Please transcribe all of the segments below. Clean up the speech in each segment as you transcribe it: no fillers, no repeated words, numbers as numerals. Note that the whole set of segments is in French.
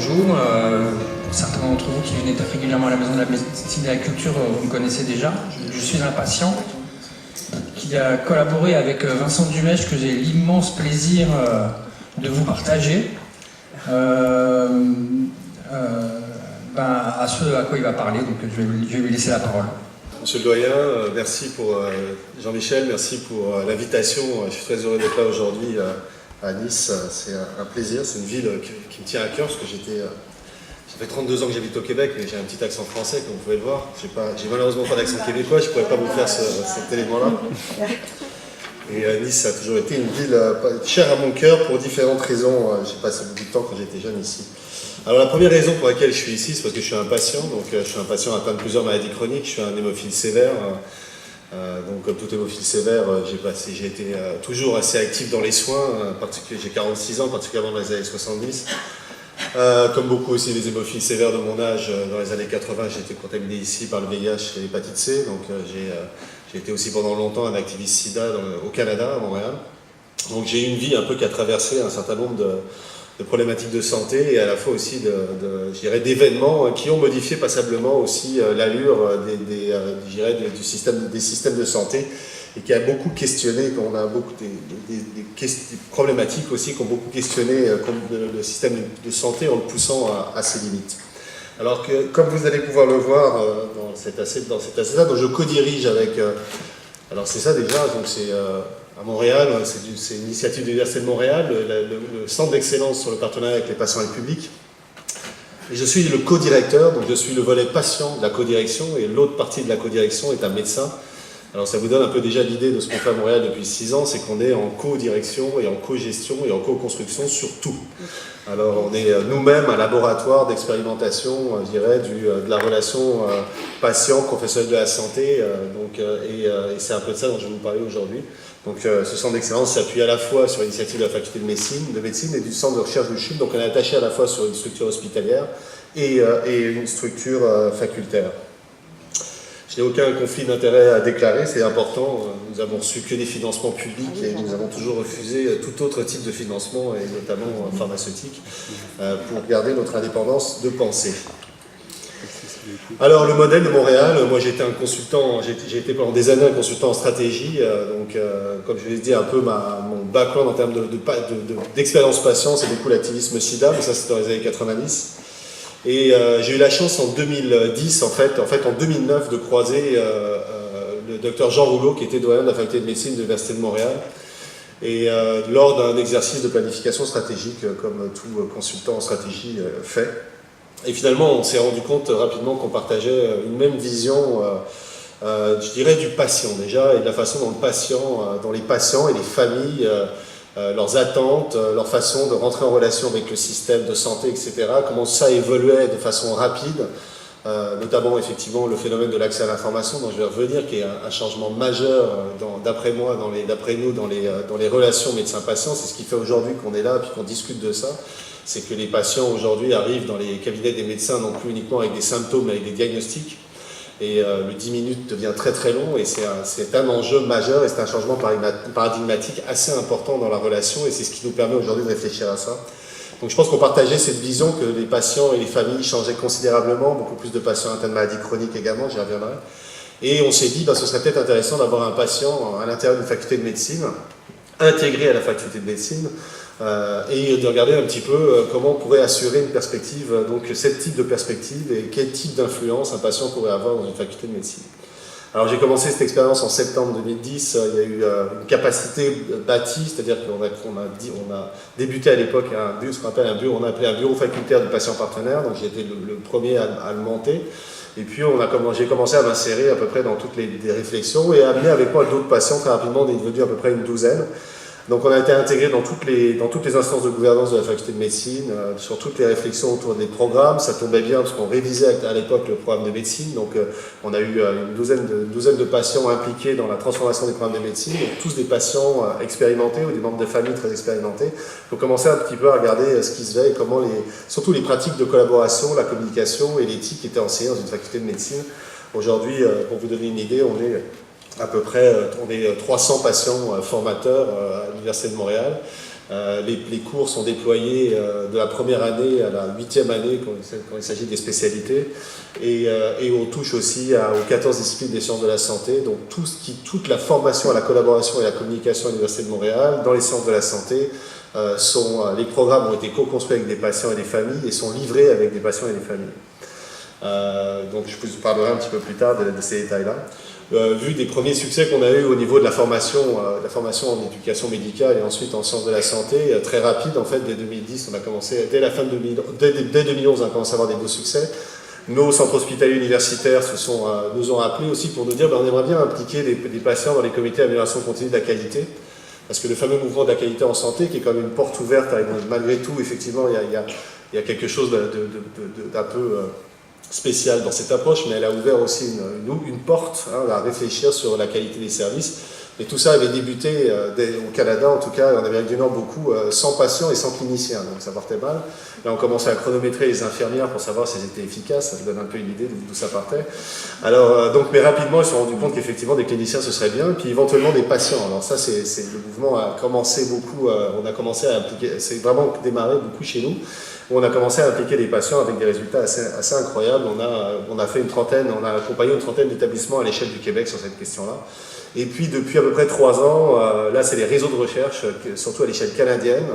bonjour. Pour certains d'entre vous qui venaient régulièrement à la Maison de la Médecine et de la Culture, vous me connaissez déjà. Je suis un patient qui a collaboré avec Vincent Dumèche, que j'ai l'immense plaisir de vous partager. À ce à quoi il va parler, donc je vais lui laisser la parole. Monsieur le doyen, merci pour Jean-Michel, merci pour l'invitation. Je suis très heureux d'être là aujourd'hui à Nice. C'est un plaisir, c'est une ville qui me tient à cœur parce que ça fait 32 ans que j'habite au Québec, mais j'ai un petit accent français, comme vous pouvez le voir. J'ai malheureusement pas d'accent québécois, je ne pourrais pas vous faire cet élément-là. Et Nice a toujours été une ville chère à mon cœur pour différentes raisons. J'ai passé beaucoup de temps quand j'étais jeune ici. Alors la première raison pour laquelle je suis ici, c'est parce que je suis un patient. Donc je suis un patient atteint de plusieurs maladies chroniques. Je suis un hémophile sévère. Donc comme tout hémophile sévère, j'ai été toujours assez actif dans les soins. J'ai 46 ans, particulièrement dans les années 70. Comme beaucoup aussi les hémophiles sévères de mon âge, dans les années 80, j'ai été contaminé ici par le VIH et l'hépatite C. Donc j'ai été aussi pendant longtemps un activiste SIDA au Canada, à Montréal. Donc j'ai eu une vie un peu qui a traversé un certain nombre de problématiques de santé et à la fois aussi d'événements qui ont modifié passablement aussi l'allure des systèmes de santé et qui a beaucoup questionné, qu'on a beaucoup des problématiques aussi qui ont beaucoup questionné le système de santé en le poussant à ses limites. Alors que, comme vous allez pouvoir le voir dans cet asset-là, dont je co-dirige avec... alors c'est ça déjà, donc c'est à Montréal, c'est une initiative de l'Université de Montréal, le centre d'excellence sur le partenariat avec les patients et le public. Et je suis le co-directeur, donc je suis le volet patient de la co-direction, et l'autre partie de la co-direction est un médecin. Alors ça vous donne un peu déjà l'idée de ce qu'on fait à Montréal depuis 6 ans, c'est qu'on est en co-direction et en co-gestion et en co-construction sur tout. Alors on est nous-mêmes un laboratoire d'expérimentation, je dirais, de la relation patient-professionnel de la santé, et c'est un peu de ça dont je vais vous parler aujourd'hui. Donc ce centre d'excellence s'appuie à la fois sur l'initiative de la faculté de médecine et du centre de recherche du CHUV, donc on est attaché à la fois sur une structure hospitalière et une structure facultaire. Je n'ai aucun conflit d'intérêt à déclarer, c'est important. Nous avons reçu que des financements publics et nous avons toujours refusé tout autre type de financement, et notamment pharmaceutique, pour garder notre indépendance de pensée. Alors le modèle de Montréal, moi j'ai été pendant des années un consultant en stratégie, comme je l'ai dit un peu mon background en termes d'expérience patient, c'est beaucoup l'activisme SIDA, mais ça c'est dans les années 90. Et j'ai eu la chance en 2010, en fait en 2009, de croiser le docteur Jean Rouleau, qui était doyen de la faculté de médecine de l'Université de Montréal, et lors d'un exercice de planification stratégique, comme tout consultant en stratégie fait. Et finalement, on s'est rendu compte rapidement qu'on partageait une même vision, je dirais, du patient déjà, et de la façon dont les patients et les familles, leurs attentes, leur façon de rentrer en relation avec le système de santé, etc., comment ça évoluait de façon rapide, notamment effectivement le phénomène de l'accès à l'information, dont je vais revenir, qui est un changement majeur, d'après moi, d'après nous, dans les relations médecin-patient. C'est ce qui fait aujourd'hui qu'on est là et qu'on discute de ça. C'est que les patients aujourd'hui arrivent dans les cabinets des médecins non plus uniquement avec des symptômes, mais avec des diagnostics. Et le 10 minutes devient très très long, et c'est un enjeu majeur, et c'est un changement paradigmatique assez important dans la relation, et c'est ce qui nous permet aujourd'hui de réfléchir à ça. Donc je pense qu'on partageait cette vision que les patients et les familles changeaient considérablement, beaucoup plus de patients atteints de maladies chroniques également, j'y reviendrai. Et on s'est dit, ce serait peut-être intéressant d'avoir un patient à l'intérieur d'une faculté de médecine, intégré à la faculté de médecine, et de regarder un petit peu comment on pourrait assurer une perspective, donc ce type de perspective, et quel type d'influence un patient pourrait avoir dans une faculté de médecine. Alors j'ai commencé cette expérience en septembre 2010, il y a eu une capacité bâtie, c'est-à-dire qu'on a débuté à l'époque ce qu'on appelle on appelait un bureau facultaire de patients partenaires, donc j'ai été le premier à le monter. Et puis j'ai commencé à m'insérer à peu près dans toutes les réflexions et à amener avec moi d'autres patients. Très rapidement, on est devenu à peu près une douzaine. Donc on a été intégré dans toutes les instances de gouvernance de la faculté de médecine, sur toutes les réflexions autour des programmes. Ça tombait bien parce qu'on révisait à l'époque le programme de médecine, donc on a eu une douzaine de patients impliqués dans la transformation des programmes de médecine, donc tous des patients expérimentés ou des membres de famille très expérimentés. On commençait un petit peu à regarder ce qui se fait et comment surtout les pratiques de collaboration, la communication et l'éthique étaient enseignées dans une faculté de médecine. Aujourd'hui, pour vous donner une idée, on est 300 patients formateurs à l'Université de Montréal. Les cours sont déployés de la première année à la 8e année quand il s'agit des spécialités. Et on touche aussi aux 14 disciplines des sciences de la santé. Donc toute la formation à la collaboration et à la communication à l'Université de Montréal dans les sciences de la santé, les programmes ont été co-construits avec des patients et des familles et sont livrés avec des patients et des familles. Donc je vous parlerai un petit peu plus tard de ces détails-là. Vu des premiers succès qu'on a eu au niveau de la formation en éducation médicale et ensuite en sciences de la santé, très rapide en fait, dès 2010, on a commencé, dès 2011, on a commencé à avoir des beaux succès. Nos centres hospitaliers universitaires nous ont appelés aussi pour nous dire on aimerait bien impliquer des patients dans les comités d'amélioration continue de la qualité. Parce que le fameux mouvement de la qualité en santé, qui est comme une porte ouverte, malgré tout, effectivement, il y a quelque chose d'un peu spécial dans cette approche, mais elle a ouvert aussi une porte à réfléchir sur la qualité des services. Et tout ça avait débuté au Canada, en tout cas, en Amérique du Nord, beaucoup, sans patients et sans cliniciens, donc ça partait mal. Là, on commençait à chronométrer les infirmières pour savoir si elles étaient efficaces, ça vous donne un peu une idée d'où ça partait. Alors, mais rapidement, ils se sont rendus compte qu'effectivement, des cliniciens, ce serait bien, puis éventuellement des patients. Alors ça, le mouvement a commencé beaucoup, on a commencé à impliquer, c'est vraiment démarré beaucoup chez nous, où on a commencé à impliquer des patients avec des résultats assez incroyables. On a fait on a accompagné une trentaine d'établissements à l'échelle du Québec sur cette question-là. Et puis depuis à peu près 3 ans, là c'est les réseaux de recherche, surtout à l'échelle canadienne,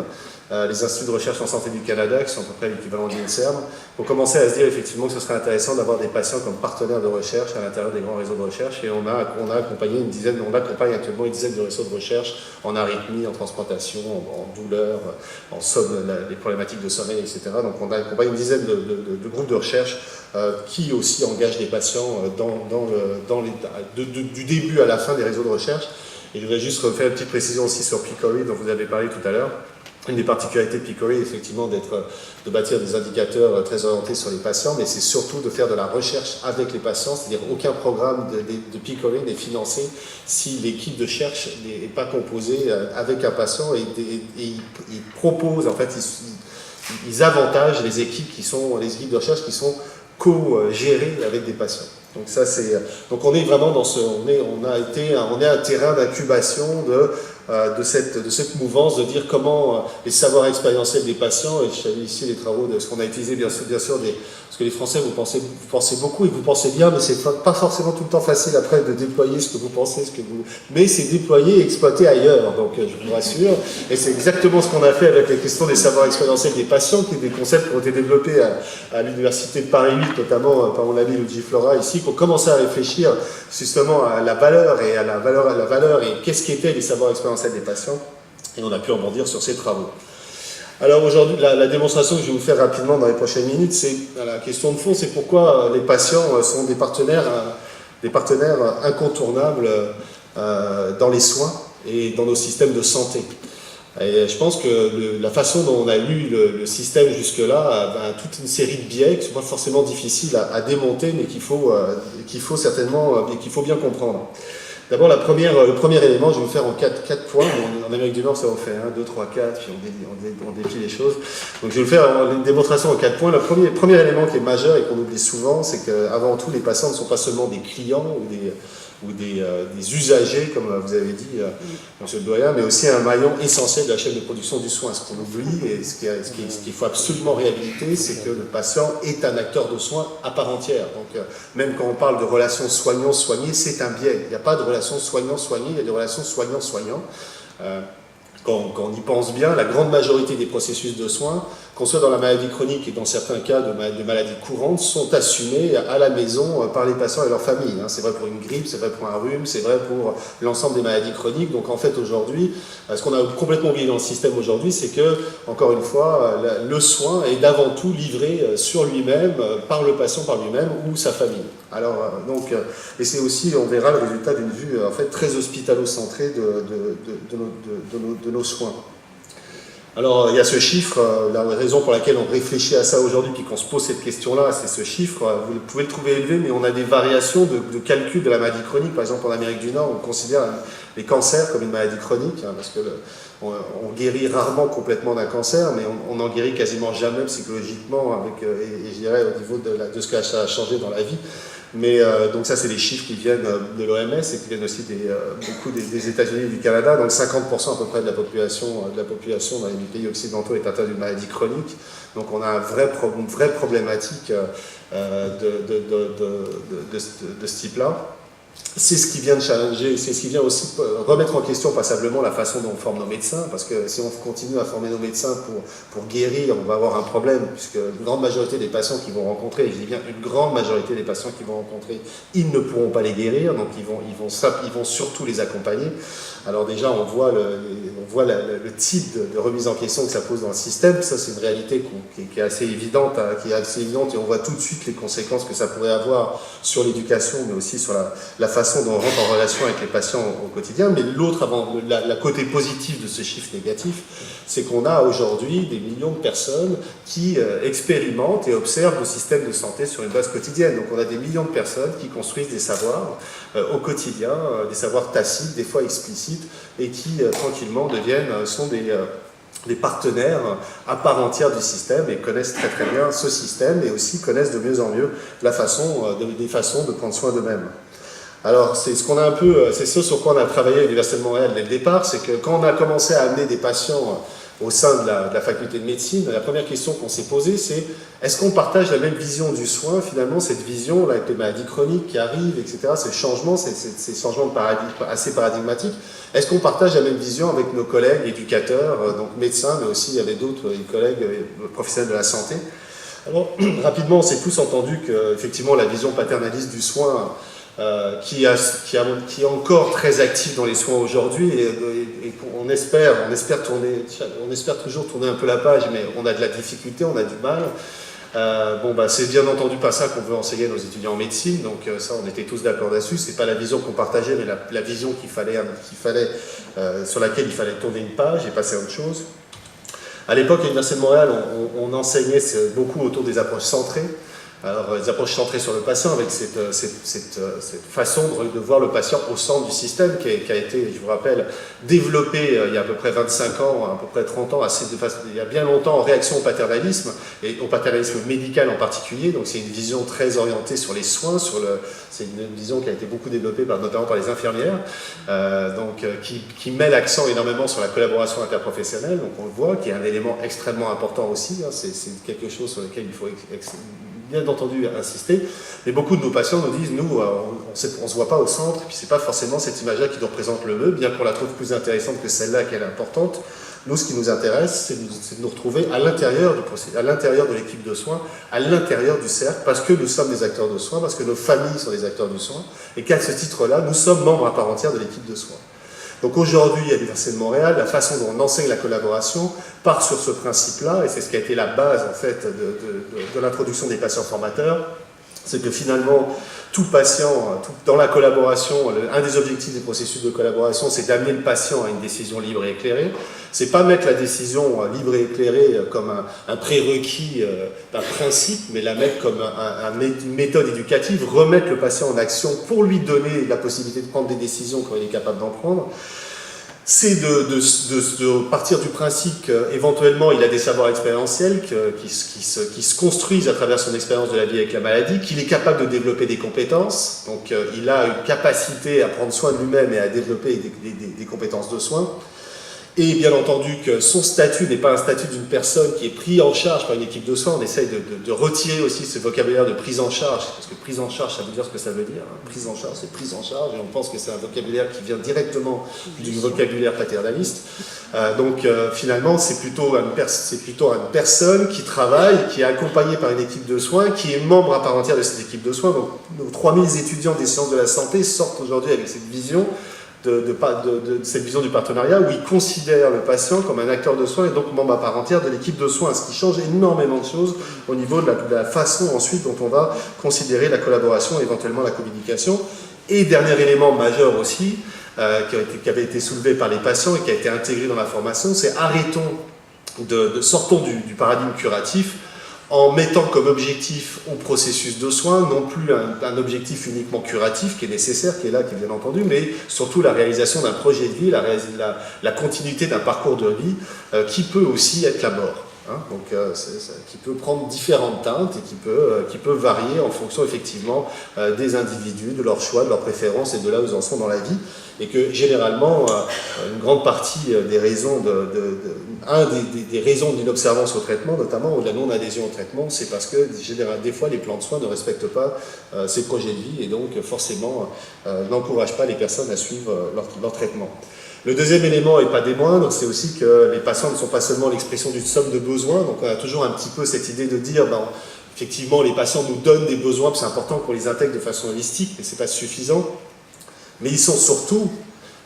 les instituts de recherche en santé du Canada, qui sont à peu près l'équivalent de l'INSERM, ont commencé à se dire effectivement que ce serait intéressant d'avoir des patients comme partenaires de recherche à l'intérieur des grands réseaux de recherche. Et on accompagne actuellement une dizaine de réseaux de recherche en arythmie, en transplantation, en douleur, en les problématiques de sommeil, etc. Donc on accompagne une dizaine de groupes de recherche qui aussi engagent des patients du début à la fin des réseaux de recherche. Et je voudrais juste faire une petite précision aussi sur PCORI dont vous avez parlé tout à l'heure. Une des particularités de PCORI, effectivement, de bâtir des indicateurs très orientés sur les patients, mais c'est surtout de faire de la recherche avec les patients, c'est-à-dire aucun programme de PCORI n'est financé si l'équipe de recherche n'est pas composée avec un patient et ils proposent, en fait, ils avantagent les équipes de recherche qui sont co-gérées avec des patients. Donc ça donc on est vraiment on est un terrain d'incubation de cette mouvance de dire comment les savoirs expérientiels des patients, et je savais ici les travaux de ce qu'on a utilisé bien sûr parce que les Français vous pensez beaucoup et vous pensez bien, mais c'est pas forcément tout le temps facile après de déployer ce que vous pensez, mais c'est déployé et exploité ailleurs, donc je vous rassure, et c'est exactement ce qu'on a fait avec la question des savoirs expérientiels des patients, qui est des concepts qui ont été développés à l'université de Paris 8, notamment par mon ami Luigi Flora ici, qui ont commencé à réfléchir justement à la valeur et qu'est-ce qu'étaient les savoirs expérientiels des patients, et on a pu rebondir sur ces travaux. Alors aujourd'hui, la démonstration que je vais vous faire rapidement dans les prochaines minutes, c'est la question de fond, c'est pourquoi les patients sont des partenaires incontournables dans les soins et dans nos systèmes de santé. Et je pense que la façon dont on a lu le système jusque-là a toute une série de biais qui ne sont pas forcément difficiles à démonter, mais qu'il faut certainement et qu'il faut bien comprendre. D'abord, le premier élément, je vais vous faire en 4 points. En Amérique du Nord, ça on fait 1, 2, 3, 4, puis on déplie les choses. Donc je vais vous faire une démonstration en 4 points. Le premier élément qui est majeur et qu'on oublie souvent, c'est qu'avant tout, les patients ne sont pas seulement des clients ou des usagers, comme vous avez dit, M. le doyen, mais aussi un maillon essentiel de la chaîne de production du soin. Ce qu'on oublie et ce qu'il faut absolument réhabiliter, c'est que le patient est un acteur de soins à part entière. Donc même quand on parle de relations soignant-soigné, c'est un biais. Il n'y a pas de relation soignant-soigné, il y a des relations soignant-soignant. Quand on y pense bien, la grande majorité des processus de soins, qu'on soit dans la maladie chronique et dans certains cas de maladies courantes, sont assumés à la maison par les patients et leurs familles. C'est vrai pour une grippe, c'est vrai pour un rhume, c'est vrai pour l'ensemble des maladies chroniques. Donc en fait aujourd'hui, ce qu'on a complètement oublié dans le système aujourd'hui, c'est que, encore une fois, le soin est d'avant tout livré sur lui-même, par le patient par lui-même ou sa famille. Alors, et c'est aussi, on verra le résultat d'une vue en fait très hospitalo-centrée de nos soins. Alors, il y a ce chiffre, la raison pour laquelle on réfléchit à ça aujourd'hui, puis qu'on se pose cette question-là, c'est ce chiffre. Vous pouvez le trouver élevé, mais on a des variations de calcul de la maladie chronique. Par exemple, en Amérique du Nord, on considère les cancers comme une maladie chronique, hein, parce que on guérit rarement complètement d'un cancer, mais on n'en guérit quasiment jamais psychologiquement, et je dirais au niveau de ce que ça a changé dans la vie. Mais donc ça, c'est les chiffres qui viennent de l'OMS et qui viennent aussi beaucoup des États-Unis et du Canada. Donc 50% à peu près de la population dans les pays occidentaux est atteinte d'une maladie chronique. Donc on a une vraie problématique de ce type-là. C'est ce qui vient de challenger, c'est ce qui vient aussi remettre en question passablement la façon dont on forme nos médecins, parce que si on continue à former nos médecins pour guérir, on va avoir un problème, puisque une grande majorité des patients qu'ils vont rencontrer, et je dis bien une grande majorité des patients qu'ils vont rencontrer, ils ne pourront pas les guérir, donc ils vont surtout les accompagner. Alors déjà, on voit le type de remise en question que ça pose dans le système. Ça, c'est une réalité qui est assez évidente, et on voit tout de suite les conséquences que ça pourrait avoir sur l'éducation, mais aussi sur la façon dont on rentre en relation avec les patients au quotidien. Mais la côté positif de ce chiffre négatif, c'est qu'on a aujourd'hui des millions de personnes qui expérimentent et observent le système de santé sur une base quotidienne. Donc on a des millions de personnes qui construisent des savoirs au quotidien, des savoirs tacites, des fois explicites, et qui tranquillement sont des partenaires à part entière du système et connaissent très très bien ce système et aussi connaissent de mieux en mieux des façons de prendre soin d'eux-mêmes. Alors c'est ce sur quoi on a travaillé à l'Université de Montréal dès le départ, c'est que quand on a commencé à amener des patients au sein de la faculté de médecine, la première question qu'on s'est posée, c'est est-ce qu'on partage la même vision du soin, finalement, cette vision là, avec les maladies chroniques qui arrivent, etc., ces changements de paradigme assez paradigmatiques, est-ce qu'on partage la même vision avec nos collègues éducateurs, donc médecins, mais aussi avec d'autres collègues professionnels de la santé? Alors, rapidement, on s'est tous entendu qu'effectivement, la vision paternaliste du soin, qui est encore très actif dans les soins aujourd'hui, et on espère toujours tourner un peu la page, mais on a de la difficulté, on a du mal. C'est bien entendu pas ça qu'on veut enseigner à nos étudiants en médecine, donc ça on était tous d'accord là-dessus. C'est pas la vision qu'on partageait, mais la vision sur laquelle il fallait tourner une page et passer à autre chose. À l'époque, à l'Université de Montréal, on enseignait beaucoup autour des approches centrées. Alors, des approches centrées sur le patient, avec cette façon de voir le patient au centre du système qui a été, je vous rappelle, développée il y a à peu près 25 ans, à peu près 30 ans, il y a bien longtemps, en réaction au paternalisme, et au paternalisme médical en particulier. Donc c'est une vision très orientée sur les soins, c'est une vision qui a été beaucoup développée notamment par les infirmières, qui met l'accent énormément sur la collaboration interprofessionnelle, donc on le voit, qui est un élément extrêmement important aussi, hein, c'est quelque chose sur lequel il faut bien entendu insister, mais beaucoup de nos patients nous disent, nous, on ne se voit pas au centre, et puis c'est pas forcément cette image-là qui nous représente le mieux, bien qu'on la trouve plus intéressante que celle-là, qu'elle est importante. Nous, ce qui nous intéresse, c'est de nous retrouver à l'intérieur de l'équipe de soins, à l'intérieur du cercle, parce que nous sommes des acteurs de soins, parce que nos familles sont des acteurs de soins, et qu'à ce titre-là, nous sommes membres à part entière de l'équipe de soins. Donc aujourd'hui, à l'Université de Montréal, la façon dont on enseigne la collaboration part sur ce principe-là, et c'est ce qui a été la base en fait de l'introduction des patients formateurs, c'est que finalement, tout patient, dans la collaboration, un des objectifs des processus de collaboration, c'est d'amener le patient à une décision libre et éclairée. C'est pas mettre la décision libre et éclairée comme un prérequis d'un principe, mais la mettre comme une méthode éducative, remettre le patient en action pour lui donner la possibilité de prendre des décisions quand il est capable d'en prendre. C'est de partir du principe qu'éventuellement il a des savoirs expérientiels qui se construisent à travers son expérience de la vie avec la maladie, qu'il est capable de développer des compétences, donc il a une capacité à prendre soin de lui-même et à développer des compétences de soins, et bien entendu que son statut n'est pas un statut d'une personne qui est prise en charge par une équipe de soins. On essaye de retirer aussi ce vocabulaire de prise en charge, parce que prise en charge, ça veut dire ce que ça veut dire. Prise en charge, c'est prise en charge, et on pense que c'est un vocabulaire qui vient directement du vocabulaire paternaliste. Finalement, c'est plutôt une personne qui travaille, qui est accompagnée par une équipe de soins, qui est membre à part entière de cette équipe de soins. Donc, nos 3000 étudiants des sciences de la santé sortent aujourd'hui avec cette vision cette vision du partenariat où ils considèrent le patient comme un acteur de soins et donc membre à part entière de l'équipe de soins, ce qui change énormément de choses au niveau de la façon ensuite dont on va considérer la collaboration et éventuellement la communication. Et dernier élément majeur aussi, qui avait été soulevé par les patients et qui a été intégré dans la formation, c'est sortons du paradigme curatif en mettant comme objectif au processus de soins, non plus un objectif uniquement curatif, qui est nécessaire, qui est là, qui est bien entendu, mais surtout la réalisation d'un projet de vie, la continuité d'un parcours de vie, qui peut aussi être la mort. Hein, donc, qui peut prendre différentes teintes et qui peut varier en fonction effectivement des individus, de leurs choix, de leurs préférences et de là où ils en sont dans la vie. Et que généralement, une grande partie des raisons des raisons d'une observance au traitement, notamment, ou de la non-adhésion au traitement, c'est parce que des fois les plans de soins ne respectent pas ces projets de vie et donc forcément n'encouragent pas les personnes à suivre leur traitement. Le deuxième élément, et pas des moindres, c'est aussi que les patients ne sont pas seulement l'expression d'une somme de besoins, donc on a toujours un petit peu cette idée de dire, ben, effectivement, les patients nous donnent des besoins, c'est important qu'on les intègre de façon holistique, mais ce n'est pas suffisant, mais ils sont surtout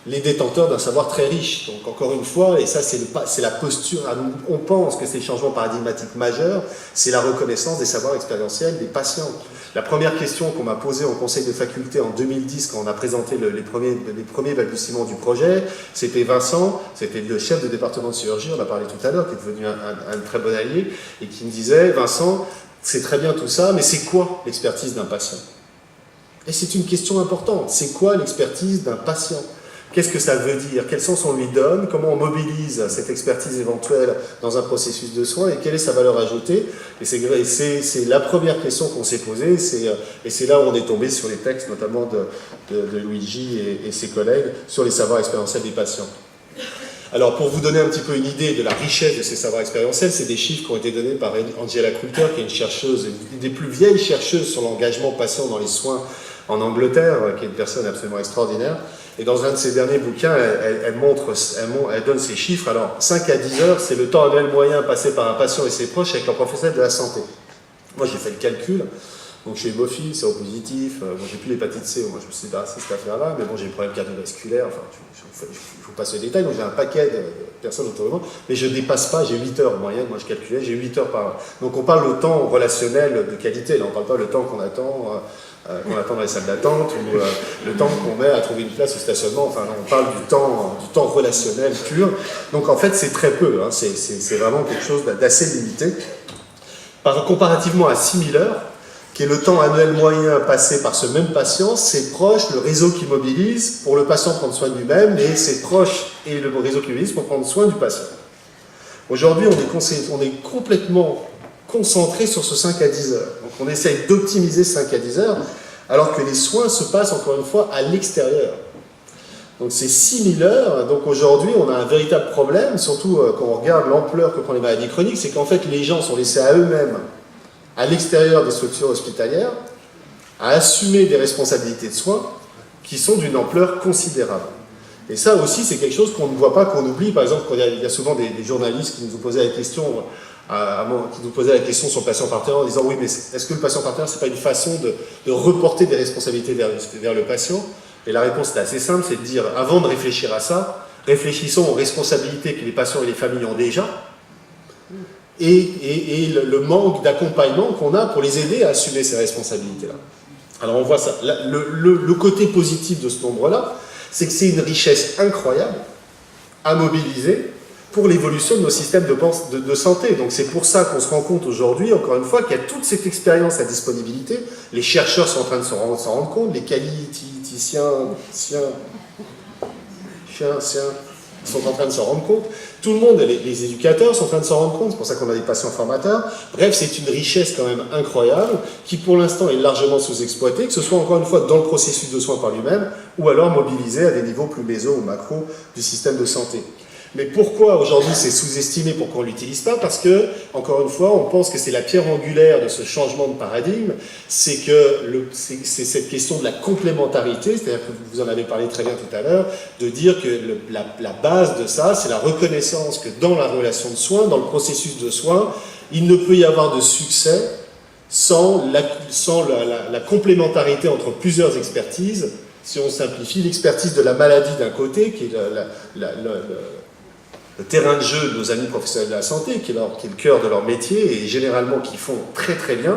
les détenteurs d'un savoir très riche. Donc encore une fois, et ça c'est la posture, on pense que c'est le changement paradigmatique majeur, c'est la reconnaissance des savoirs expérientiels des patients. La première question qu'on m'a posée au conseil de faculté en 2010, quand on a présenté les premiers balbutiements du projet, c'était Vincent, c'était le chef de département de chirurgie, on a parlé tout à l'heure, qui est devenu un très bon allié, et qui me disait, Vincent, c'est très bien tout ça, mais c'est quoi l'expertise d'un patient? Et c'est une question importante, c'est quoi l'expertise d'un patient? Qu'est-ce que ça veut dire? Quel sens on lui donne? Comment on mobilise cette expertise éventuelle dans un processus de soins? Et quelle est sa valeur ajoutée? Et c'est la première question qu'on s'est posée, et c'est là où on est tombé sur les textes, notamment de Luigi et ses collègues, sur les savoirs expérientiels des patients. Alors, pour vous donner un petit peu une idée de la richesse de ces savoirs expérientiels, c'est des chiffres qui ont été donnés par Angela Coulter, qui est une chercheuse, une des plus vieilles chercheuses sur l'engagement patient dans les soins en Angleterre, qui est une personne absolument extraordinaire. Et dans un de ses derniers bouquins, elle donne ces chiffres. Alors, 5 à 10 heures, c'est le temps annuel moyen passé par un patient et ses proches avec un professionnel de la santé. Moi, j'ai fait le calcul. Donc, je suis hémophile, séropositif. Bon, j'ai plus l'hépatite C. Moi, je me suis débarrassé de cette affaire-là. Mais bon, j'ai des problèmes cardiovasculaires. Enfin, je vous passe le détail. Donc, j'ai un paquet de personnes autour de moi. Mais je ne dépasse pas. J'ai 8 heures en moyenne. Moi, je calculais. J'ai 8 heures par. Donc, on parle le temps relationnel de qualité. Là, on ne parle pas le temps qu'on attend. Dans les salles d'attente, ou le temps qu'on met à trouver une place au stationnement. Enfin, on parle du temps relationnel pur. Donc, en fait, c'est très peu. Hein. C'est vraiment quelque chose d'assez limité. Comparativement à 6000 heures, qui est le temps annuel moyen passé par ce même patient, ses proches, le réseau qui mobilise, pour le patient prendre soin de lui-même, et ses proches et le réseau qui mobilise pour prendre soin du patient. Aujourd'hui, on est complètement concentré sur ce 5 à 10 heures. Donc on essaye d'optimiser 5 à 10 heures, alors que les soins se passent encore une fois à l'extérieur. Donc c'est 6000 heures, donc aujourd'hui on a un véritable problème, surtout quand on regarde l'ampleur que prennent les maladies chroniques, c'est qu'en fait les gens sont laissés à eux-mêmes, à l'extérieur des structures hospitalières, à assumer des responsabilités de soins qui sont d'une ampleur considérable. Et ça aussi c'est quelque chose qu'on ne voit pas, qu'on oublie. Par exemple, il y a souvent des journalistes qui nous ont posé la question, qui nous posaient la question sur le patient partenaire en disant oui, mais est-ce que le patient partenaire, c'est pas une façon de reporter des responsabilités vers le patient? Et la réponse est assez simple, c'est de dire, avant de réfléchir à ça, réfléchissons aux responsabilités que les patients et les familles ont déjà, et le manque d'accompagnement qu'on a pour les aider à assumer ces responsabilités-là. Alors on voit ça. Le côté positif de ce nombre-là, c'est que c'est une richesse incroyable à mobiliser pour l'évolution de nos systèmes de santé. Donc c'est pour ça qu'on se rend compte aujourd'hui, encore une fois, qu'il y a toute cette expérience à disponibilité. Les chercheurs sont en train de s'en rendre compte, les qualiticiens sont en train de s'en rendre compte. Tout le monde, les éducateurs sont en train de s'en rendre compte, c'est pour ça qu'on a des patients formateurs. Bref, c'est une richesse quand même incroyable, qui pour l'instant est largement sous-exploitée, que ce soit encore une fois dans le processus de soins par lui-même, ou alors mobilisé à des niveaux plus méso ou macro du système de santé. Mais pourquoi aujourd'hui c'est sous-estimé, pourquoi on ne l'utilise pas? Parce que, encore une fois, on pense que c'est la pierre angulaire de ce changement de paradigme, c'est cette question de la complémentarité, c'est-à-dire que vous en avez parlé très bien tout à l'heure, de dire que la base de ça, c'est la reconnaissance que dans la relation de soins, dans le processus de soins, il ne peut y avoir de succès sans la complémentarité entre plusieurs expertises. Si on simplifie, l'expertise de la maladie d'un côté, qui est le terrain de jeu de nos amis professionnels de la santé, qui est le cœur de leur métier, et généralement qui font très très bien,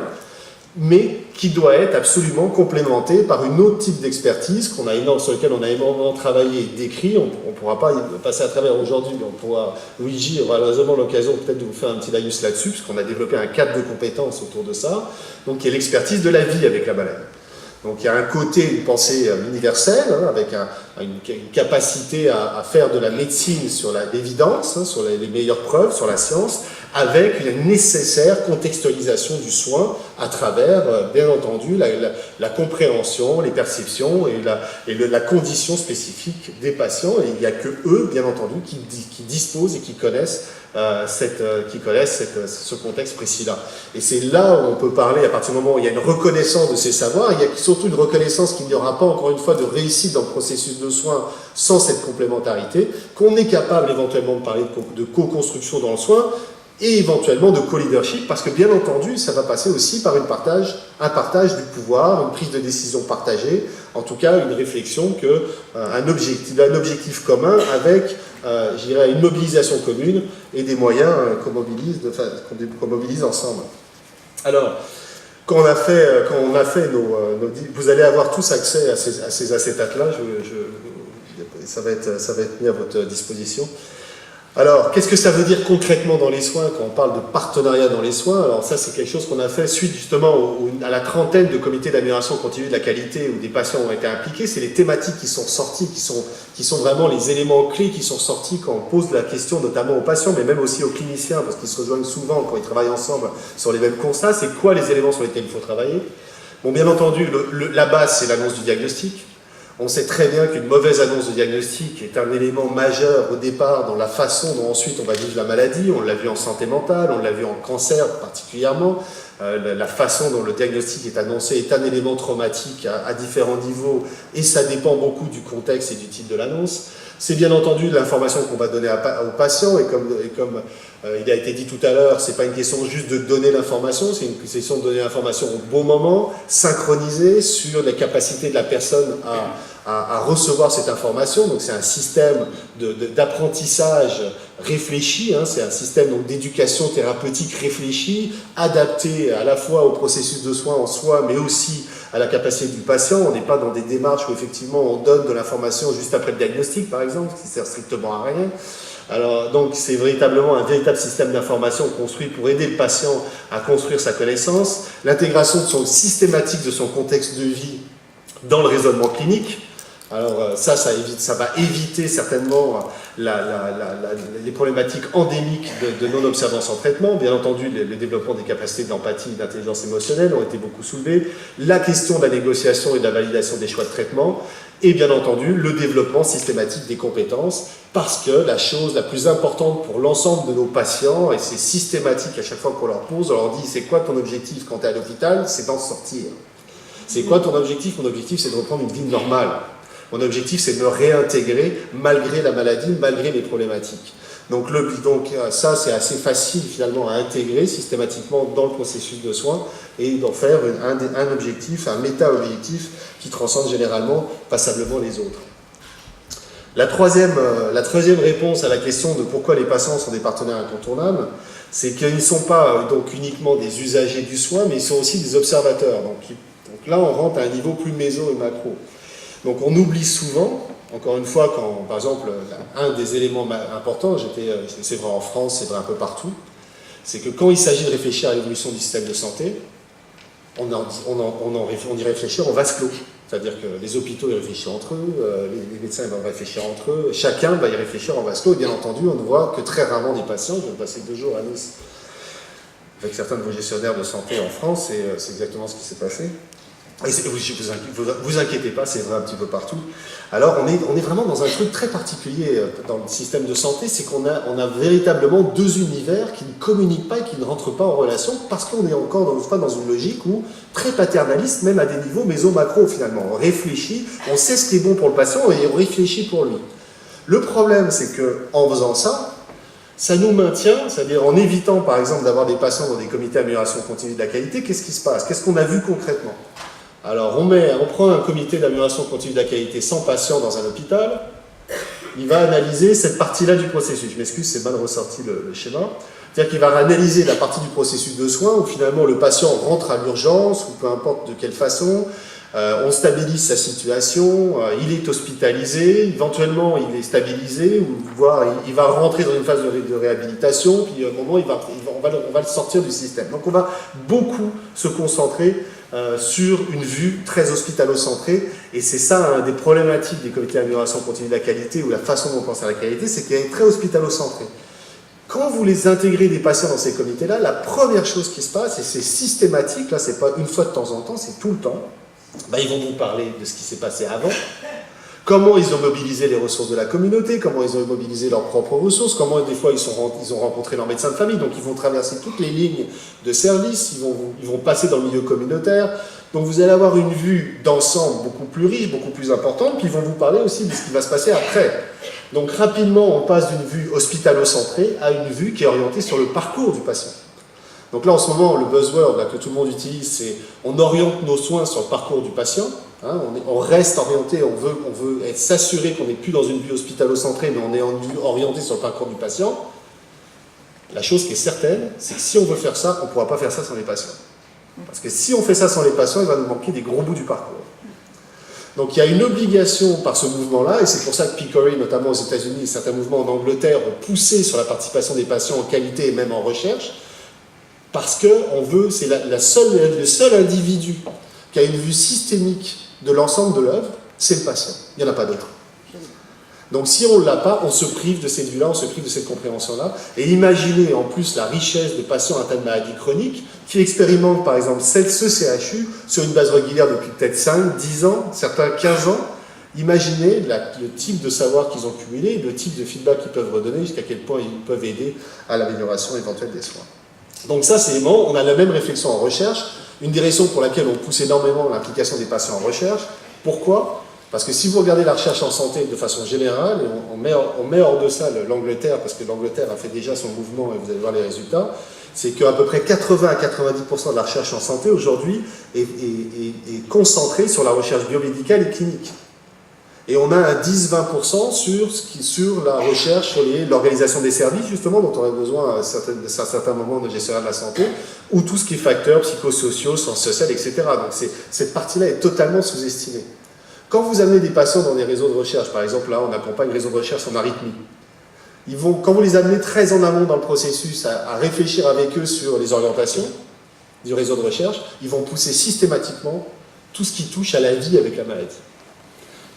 mais qui doit être absolument complémenté par une autre type d'expertise sur lequel on a énormément travaillé et décrit. On ne pourra pas y passer à travers aujourd'hui, mais on pourra, Luigi aura largement l'occasion peut-être de vous faire un petit laïus là-dessus, puisqu'on a développé un cadre de compétences autour de ça, donc qui est l'expertise de la vie avec la maladie. Donc il y a un côté, une pensée universelle, avec une capacité à faire de la médecine sur l'évidence, sur les meilleures preuves, sur la science, avec une nécessaire contextualisation du soin à travers, bien entendu, la compréhension, les perceptions et la condition spécifique des patients. Et il n'y a que eux, bien entendu, qui disposent et qui connaissent ce contexte précis-là. Et c'est là où on peut parler, à partir du moment où il y a une reconnaissance de ces savoirs, il y a surtout une reconnaissance qu'il n'y aura pas, encore une fois, de réussite dans le processus de soins sans cette complémentarité, qu'on est capable éventuellement de parler de co-construction dans le soin, et éventuellement de co-leadership, parce que bien entendu, ça va passer aussi par un partage du pouvoir, une prise de décision partagée, en tout cas une réflexion un objectif commun avec, je dirais, une mobilisation commune et des moyens qu'on mobilise ensemble. Alors, quand on a fait vous allez avoir tous accès à ces acétates-là, ça va être mis à votre disposition. Alors, qu'est-ce que ça veut dire concrètement dans les soins, quand on parle de partenariat dans les soins? Alors ça, c'est quelque chose qu'on a fait suite justement à la trentaine de comités d'amélioration continue de la qualité où des patients ont été impliqués. C'est les thématiques qui sont sorties, qui sont vraiment les éléments clés qui sont sortis quand on pose la question notamment aux patients, mais même aussi aux cliniciens, parce qu'ils se rejoignent souvent quand ils travaillent ensemble sur les mêmes constats. C'est quoi les éléments sur lesquels il faut travailler? Bon, bien entendu, la base, c'est l'annonce du diagnostic. On sait très bien qu'une mauvaise annonce de diagnostic est un élément majeur au départ dans la façon dont ensuite on va vivre la maladie. On l'a vu en santé mentale, on l'a vu en cancer particulièrement. La façon dont le diagnostic est annoncé est un élément traumatique à différents niveaux et ça dépend beaucoup du contexte et du type de l'annonce. C'est bien entendu l'information qu'on va donner aux patients et comme il a été dit tout à l'heure, c'est pas une question juste de donner l'information, c'est une question de donner l'information au bon moment, synchronisée sur les capacités de la personne à recevoir cette information. Donc c'est un système d'apprentissage réfléchi, c'est un système d'éducation thérapeutique réfléchi, adapté à la fois au processus de soins en soi, mais aussi à la capacité du patient. On n'est pas dans des démarches où effectivement on donne de l'information juste après le diagnostic, par exemple, qui ne sert strictement à rien. Alors, donc c'est véritablement un véritable système d'information construit pour aider le patient à construire sa connaissance, l'intégration systématique de son contexte de vie dans le raisonnement clinique. Alors ça va éviter certainement les problématiques endémiques de non-observance en traitement. Bien entendu, le développement des capacités d'empathie et d'intelligence émotionnelle ont été beaucoup soulevés. La question de la négociation et de la validation des choix de traitement. Et bien entendu, le développement systématique des compétences, parce que la chose la plus importante pour l'ensemble de nos patients, et c'est systématique à chaque fois qu'on leur pose, on leur dit « c'est quoi ton objectif quand tu es à l'hôpital ?» C'est d'en sortir. C'est quoi ton objectif? Mon objectif, c'est de reprendre une vie normale. Mon objectif, c'est de me réintégrer malgré la maladie, malgré les problématiques. Donc ça, c'est assez facile finalement à intégrer systématiquement dans le processus de soins et d'en faire un objectif, un méta-objectif qui transcende généralement passablement les autres. La troisième réponse à la question de pourquoi les patients sont des partenaires incontournables, c'est qu'ils ne sont pas donc uniquement des usagers du soin, mais ils sont aussi des observateurs. Donc là, on rentre à un niveau plus méso et macro. Donc on oublie souvent, encore une fois, quand, par exemple, un des éléments importants, c'est vrai en France, c'est vrai un peu partout, c'est que quand il s'agit de réfléchir à l'évolution du système de santé, on y réfléchit en vase clos. C'est-à-dire que les hôpitaux y réfléchissent entre eux, les médecins vont réfléchir entre eux, chacun va y réfléchir en vase clos, et bien entendu, on ne voit que très rarement des patients. Je vais passer 2 jours à Nice avec certains de vos gestionnaires de santé en France, et c'est exactement ce qui s'est passé. Et vous inquiétez pas, c'est vrai un petit peu partout. Alors on est vraiment dans un truc très particulier dans le système de santé, c'est qu'on a véritablement 2 univers qui ne communiquent pas et qui ne rentrent pas en relation, parce qu'on est encore dans une logique où très paternaliste, même à des niveaux méso-macro finalement. On réfléchit, on sait ce qui est bon pour le patient et on réfléchit pour lui. Le problème, c'est qu'en faisant ça, ça nous maintient, c'est-à-dire en évitant par exemple d'avoir des patients dans des comités d'amélioration continue de la qualité, qu'est-ce qui se passe? Qu'est-ce qu'on a vu concrètement? Alors, on prend un comité d'amélioration continue de la qualité sans patient dans un hôpital, il va analyser cette partie-là du processus. Je m'excuse, c'est mal ressorti le schéma. C'est-à-dire qu'il va analyser la partie du processus de soins où finalement le patient rentre à l'urgence, ou peu importe de quelle façon, on stabilise sa situation, il est hospitalisé, éventuellement il est stabilisé, ou voire il va rentrer dans une phase de réhabilitation, puis à un moment on va le sortir du système. Donc on va beaucoup se concentrer sur une vue très hospitalo-centrée, et c'est ça un des problématiques des comités d'amélioration continue de la qualité, ou la façon dont on pense à la qualité, c'est qu'elle est très hospitalo-centrée. Quand vous les intégrez des patients dans ces comités-là, la première chose qui se passe, et c'est systématique, là c'est pas une fois de temps en temps, c'est tout le temps, ils vont vous parler de ce qui s'est passé avant, comment ils ont mobilisé les ressources de la communauté, comment ils ont mobilisé leurs propres ressources, comment des fois ils ont rencontré leur médecin de famille, donc ils vont traverser toutes les lignes de service, ils vont passer dans le milieu communautaire, donc vous allez avoir une vue d'ensemble beaucoup plus riche, beaucoup plus importante, puis ils vont vous parler aussi de ce qui va se passer après. Donc rapidement, on passe d'une vue hospitalo-centrée à une vue qui est orientée sur le parcours du patient. Donc là, en ce moment, le buzzword là, que tout le monde utilise, c'est on oriente nos soins sur le parcours du patient. Hein, on reste orienté, on veut s'assurer qu'on n'est plus dans une vue hospitalo-centrée, mais on est orienté sur le parcours du patient. La chose qui est certaine, c'est que si on veut faire ça, on ne pourra pas faire ça sans les patients. Parce que si on fait ça sans les patients, il va nous manquer des gros bouts du parcours. Donc il y a une obligation par ce mouvement-là, et c'est pour ça que Picori, notamment aux États-Unis, et certains mouvements en Angleterre, ont poussé sur la participation des patients en qualité et même en recherche, parce que c'est le seul individu qui a une vue systémique de l'ensemble de l'œuvre, c'est le patient. Il n'y en a pas d'autre. Donc si on ne l'a pas, on se prive de cette vue-là, on se prive de cette compréhension-là. Et imaginez en plus la richesse de patients atteints de maladies chroniques qui expérimentent par exemple ce CHU sur une base régulière depuis peut-être 5, 10 ans, certains 15 ans. Imaginez le type de savoir qu'ils ont cumulé, le type de feedback qu'ils peuvent redonner, jusqu'à quel point ils peuvent aider à l'amélioration éventuelle des soins. Donc ça, c'est bon, on a la même réflexion en recherche. Une des raisons pour laquelle on pousse énormément l'implication des patients en recherche. Pourquoi ? Parce que si vous regardez la recherche en santé de façon générale, et on met hors de ça l'Angleterre, parce que l'Angleterre a fait déjà son mouvement, et vous allez voir les résultats, c'est qu'à peu près 80 à 90% de la recherche en santé aujourd'hui est concentrée sur la recherche biomédicale et clinique. Et on a un 10-20% sur la recherche sur l'organisation des services, justement, dont on aurait besoin à certains moments de gestionnaire de la santé, ou tout ce qui est facteurs psychosociaux, sciences sociales, etc. Donc cette partie-là est totalement sous-estimée. Quand vous amenez des patients dans des réseaux de recherche, par exemple, là, on accompagne les réseaux de recherche en arythmie, quand vous les amenez très en amont dans le processus à réfléchir avec eux sur les orientations du réseau de recherche, ils vont pousser systématiquement tout ce qui touche à la vie avec la maladie.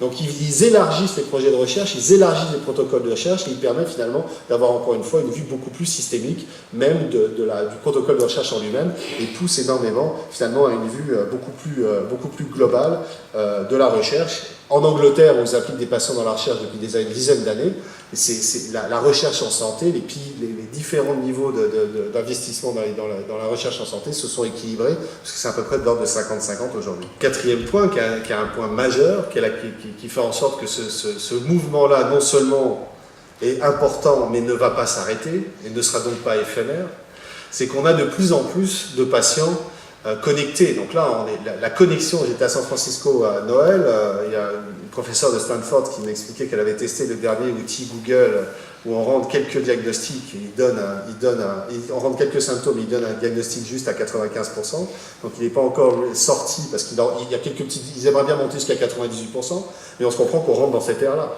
Donc ils élargissent les projets de recherche, ils élargissent les protocoles de recherche, et ils permettent finalement d'avoir encore une fois une vue beaucoup plus systémique, même du protocole de recherche en lui-même, et poussent énormément finalement à une vue beaucoup plus globale de la recherche. En Angleterre, on applique des patients dans la recherche depuis des dizaines d'années, et c'est la recherche en santé, les différents niveaux d'investissement dans la recherche en santé se sont équilibrés, parce que c'est à peu près de l'ordre de 50-50 aujourd'hui. Quatrième point, qui est un point majeur, qui fait en sorte que ce mouvement-là, non seulement est important, mais ne va pas s'arrêter, et ne sera donc pas éphémère, c'est qu'on a de plus en plus de patients connectés. Donc là, la connexion, j'étais à San Francisco à Noël, il y a une professeure de Stanford qui m'expliquait qu'elle avait testé le dernier outil Google où on rentre quelques diagnostics, on rentre quelques symptômes, il donne un diagnostic juste à 95%, donc il n'est pas encore sorti parce qu'il y a ils aimeraient bien monter jusqu'à 98%, mais on se comprend qu'on rentre dans cette ère-là.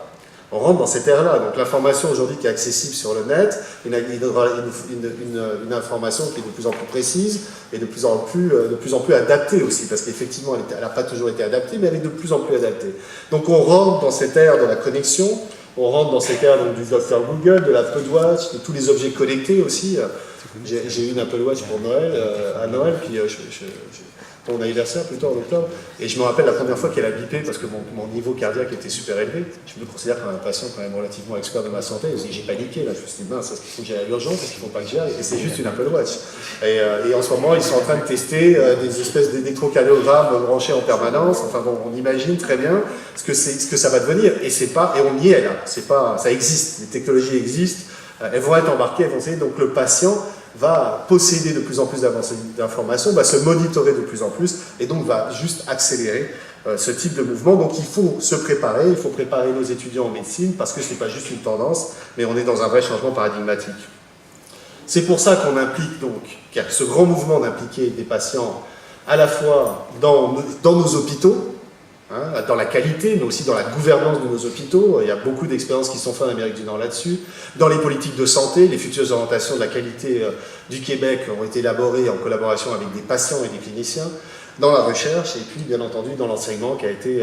On rentre dans cette ère-là, donc l'information aujourd'hui qui est accessible sur le net, il donnera une information qui est de plus en plus précise et de plus en plus adaptée aussi, parce qu'effectivement elle n'a pas toujours été adaptée, mais elle est de plus en plus adaptée. Donc on rentre dans cette ère de la connexion, on rentre dans cette ère donc, du Dr Google, de l'Apple Watch, de tous les objets connectés aussi. J'ai eu une Apple Watch pour Noël, à Noël, puis pour mon anniversaire plutôt en octobre, et je me rappelle la première fois qu'elle a bipé parce que mon niveau cardiaque était super élevé. Je me considère comme un patient quand même relativement expert de ma santé, et j'ai paniqué là, je me suis dit mince, est-ce qu'il faut que j'aille à l'urgence, est-ce qu'il ne faut pas que j'y aille, et c'est juste une Apple Watch. Et en ce moment ils sont en train de tester des espèces d'électrocardiogrammes branchés en permanence, enfin bon, on imagine très bien ce que ça va devenir, et on y est là, ça existe, les technologies existent, elles vont être embarquées, elles vont essayer, donc le patient va posséder de plus en plus d'informations, va se monitorer de plus en plus, et donc va juste accélérer ce type de mouvement. Donc il faut se préparer, il faut préparer nos étudiants en médecine, parce que ce n'est pas juste une tendance, mais on est dans un vrai changement paradigmatique. C'est pour ça qu'on implique donc, qu'il y a ce grand mouvement d'impliquer des patients à la fois dans nos hôpitaux, hein, dans la qualité, mais aussi dans la gouvernance de nos hôpitaux. Il y a beaucoup d'expériences qui sont faites en Amérique du Nord là-dessus. Dans les politiques de santé, les futures orientations de la qualité du Québec ont été élaborées en collaboration avec des patients et des cliniciens. Dans la recherche, et puis bien entendu dans l'enseignement, qui a été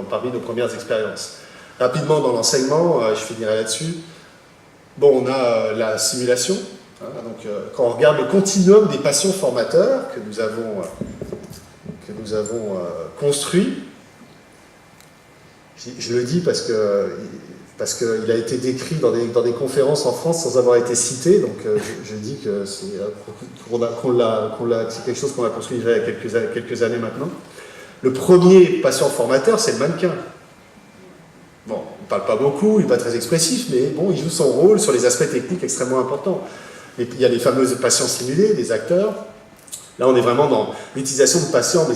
parmi nos premières expériences. Rapidement dans l'enseignement, je finirai là-dessus. Bon, on a la simulation. Hein, donc, quand on regarde le continuum des patients formateurs que nous avons construit, je le dis parce qu'il a été décrit dans des conférences en France sans avoir été cité, donc je dis que c'est quelque chose qu'on a construit déjà il y a quelques années maintenant. Le premier patient formateur, c'est le mannequin. Bon, il ne parle pas beaucoup, il n'est pas très expressif, mais bon, il joue son rôle sur les aspects techniques extrêmement importants. Il y a les fameux patients simulés, des acteurs. Là, on est vraiment dans l'utilisation de patients, mais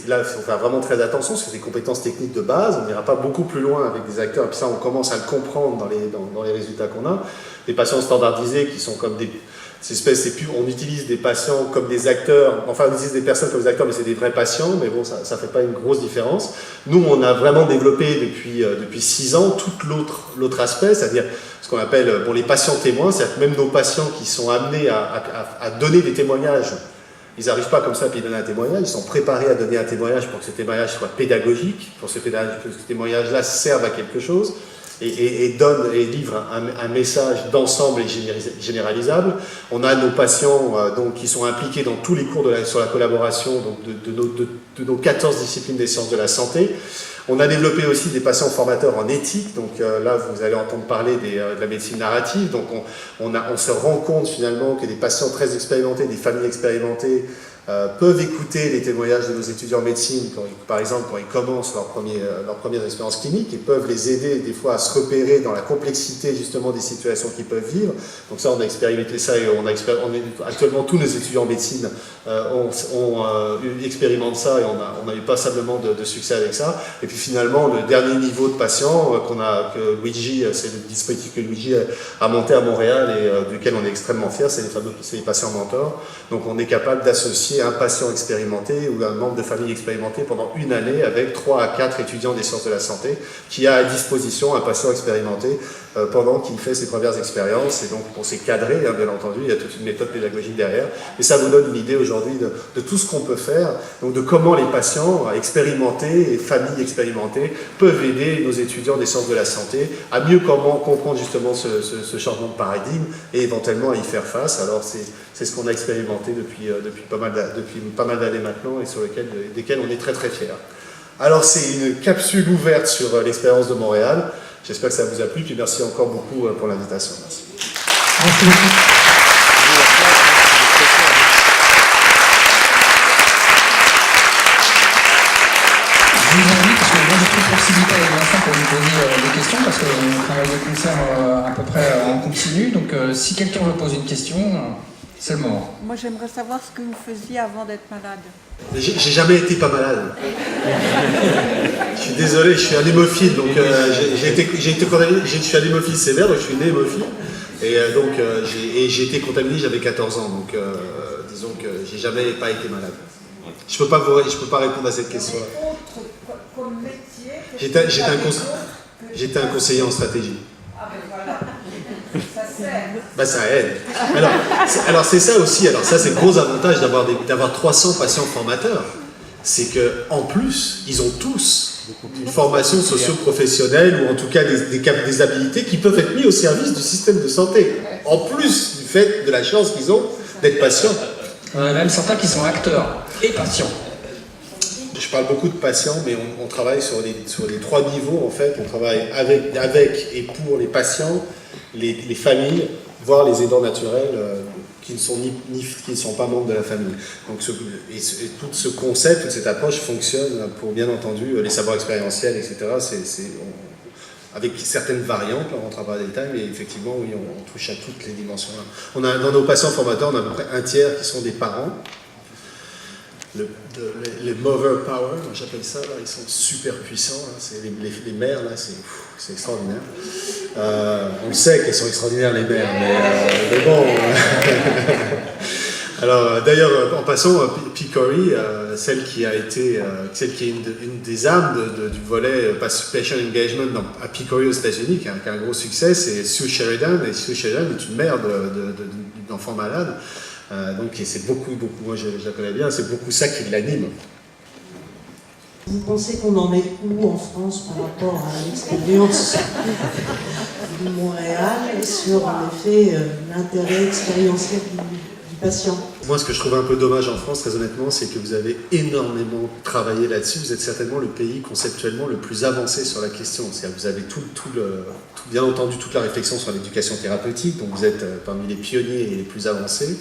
là, il faut faire vraiment très attention, sur des compétences techniques de base. On n'ira pas beaucoup plus loin avec des acteurs, et puis ça, on commence à le comprendre dans les résultats qu'on a. Des patients standardisés qui sont comme on utilise des patients comme des acteurs, enfin on utilise des personnes comme des acteurs, mais c'est des vrais patients, mais bon, ça ne fait pas une grosse différence. Nous, on a vraiment développé depuis 6 ans tout l'autre aspect, c'est-à-dire ce qu'on appelle les patients témoins, c'est-à-dire que même nos patients qui sont amenés à donner des témoignages, ils n'arrivent pas comme ça à donner un témoignage, ils sont préparés à donner un témoignage pour que ce témoignage soit pédagogique, pour que ce témoignage-là serve à quelque chose, et livre un message d'ensemble et généralisable. On a nos patients qui sont impliqués dans tous les cours sur la collaboration de nos 14 disciplines des sciences de la santé. On a développé aussi des patients formateurs en éthique, donc là vous allez entendre parler de la médecine narrative, donc on se rend compte finalement que des patients très expérimentés, des familles expérimentées, peuvent écouter les témoignages de nos étudiants en médecine, par exemple quand ils commencent leur première expérience clinique, et peuvent les aider des fois à se repérer dans la complexité justement des situations qu'ils peuvent vivre. Donc ça, on a expérimenté ça, et actuellement tous nos étudiants en médecine expérimentent ça, et on a eu passablement de succès avec ça. Et puis finalement, le dernier niveau de patients que Luigi, c'est le dispositif que Luigi a monté à Montréal et duquel on est extrêmement fiers, c'est les patients mentors. Donc on est capable d'associer un patient expérimenté ou un membre de famille expérimenté pendant une année avec 3 à 4 étudiants des sciences de la santé qui a à disposition un patient expérimenté pendant qu'il fait ses premières expériences. Et donc on s'est cadré, hein, bien entendu, il y a toute une méthode pédagogique derrière. Et ça vous donne une idée aujourd'hui de tout ce qu'on peut faire, donc de comment les patients expérimentés et familles expérimentées peuvent aider nos étudiants des sciences de la santé à mieux comprendre justement ce changement de paradigme et éventuellement à y faire face. Alors c'est ce qu'on a expérimenté depuis pas mal d'années maintenant et desquels on est très très fiers. Alors c'est une capsule ouverte sur l'expérience de Montréal. J'espère que ça vous a plu, puis merci encore beaucoup pour l'invitation. Merci. Merci beaucoup. Je vous invite, parce que moi j'ai pris proximité avec Vincent pour vous poser des questions, parce qu'on travaille le concert à peu près en continu, donc si quelqu'un veut poser une question, c'est le moment. Moi j'aimerais savoir ce que vous faisiez avant d'être malade. J'ai jamais été pas malade. Je suis désolé, je suis un hémophile, donc j'ai été contaminé, je suis un hémophile sévère, donc je suis né hémophile, et donc j'ai été contaminé, j'avais 14 ans, donc disons que j'ai jamais pas été malade. Je peux pas répondre à cette question-là. J'étais un conseiller en stratégie. Ça aide. Alors c'est ça aussi, ça c'est le gros avantage d'avoir 300 patients formateurs, c'est qu'en plus, ils ont tous une formation socio-professionnelle ou en tout cas des habilités qui peuvent être mises au service du système de santé, en plus du fait de la chance qu'ils ont d'être patients. On a même certains qui sont acteurs et patients. Je parle beaucoup de patients, mais on travaille sur les 3 niveaux en fait. On travaille avec et pour les patients, les familles, voire les aidants naturels qui ne sont pas membres de la famille. Donc tout ce concept, toute cette approche fonctionne pour bien entendu les savoirs expérientiels, etc. Avec certaines variantes, on ne rentrera pas dans les détails, mais effectivement, oui, on touche à toutes les dimensions. Dans nos patients formateurs, on a à peu près un tiers qui sont des parents. Les mother power, j'appelle ça, là, ils sont super puissants, là, c'est les mères, là, c'est extraordinaire. On le sait qu'elles sont extraordinaires les mères, mais bon. Alors d'ailleurs, en passant, Picori, celle qui est une des âmes du volet Patient Engagement à Picori aux États-Unis, qui a un gros succès, c'est Sue Sheridan. Et Sue Sheridan est une mère d'une enfant malade. Donc c'est beaucoup, moi je la connais bien, c'est beaucoup ça qui l'anime. Vous pensez qu'on en est où en France par rapport à l'expérience de Montréal sur en effet l'intérêt expérientiel du patient? Moi, ce que je trouve un peu dommage en France, très honnêtement, c'est que vous avez énormément travaillé là-dessus. Vous êtes certainement le pays conceptuellement le plus avancé sur la question. C'est-à-dire que vous avez bien entendu toute la réflexion sur l'éducation thérapeutique, donc vous êtes parmi les pionniers et les plus avancés.